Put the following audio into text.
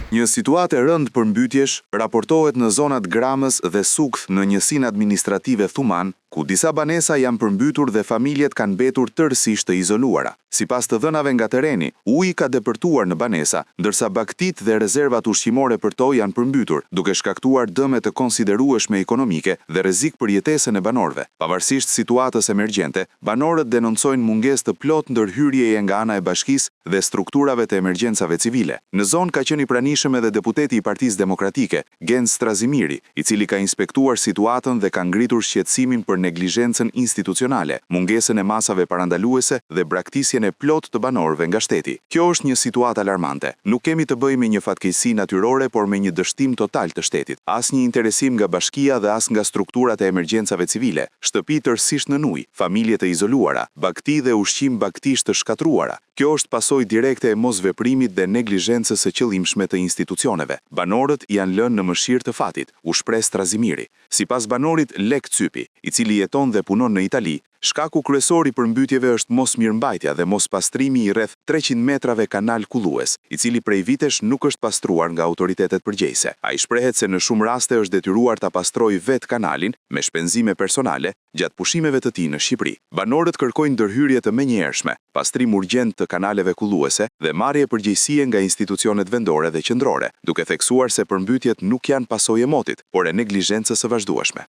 Një situatë e rëndë përmbytjesh raportohet në zonat Gramës dhe Sukth në njësinë administrative Thuman, ku disa banesa janë përmbytur dhe familjet kanë mbetur tërësisht të izoluara. Sipas të dhënave nga tereni, uji ka depërtuar në banesa, ndërsa bagtit dhe rezervat ushqimore për to janë përmbytur, duke shkaktuar dëme të konsiderueshme ekonomike dhe rrezik për jetesën e banorëve. Pavarësisht situatës emergjente, banorët denoncojnë mungesë të plot ndërhyrjeje nga ana e bashkisë dhe strukturave të emergjencave civile. Në zonë ka qenë i pranishëm edhe deputeti i Partisë Demokratike, Gen Strazimiri, i cili ka inspektuar situatën dhe ka ngritur shqetësimin për neglizhencën institucionale, mungesën e masave parandaluese dhe braktisjen e plot të banorëve nga shteti. Kjo është një situatë alarmante. Nuk kemi të bëjmë me një fatkeqësi natyrore, por me një dështim total të shtetit. As një interesim nga bashkia dhe as nga strukturat e emergjencave civile, shtëpi tërësisht në ujë, familje të izoluara, bagti dhe ushqim bagtisht të shkatruara. Kjo është pasojë direkte e mosveprimit dhe neglizhencës së qëllimshme të institucioneve. Banorët janë lënë në mëshirë të fatit, u shpreh Strazimiri. Sipas banorit Lek Cypi, i cili jeton dhe punon në Itali, shkaku kryesor i përmbytjeve është mosmirëmbajtja dhe mospastrimi i rreth 300 metrave kanal kullues, i cili prej vitesh nuk është pastruar nga autoritetet përgjegjëse. Ai shprehet se në shumë raste është detyruar ta pastrojë vetë kanalin me shpenzime personale gjatë pushimeve të tij në Shqipëri. Banorët kërkojnë ndërhyrje të menjëhershme, pastrim urgjent të kanaleve kulluese dhe marrje përgjegjësie nga institucionet vendore dhe qendrore, duke theksuar se përmbytjet nuk janë pasojë e motit, por e neglizhencës së vazhdueshme.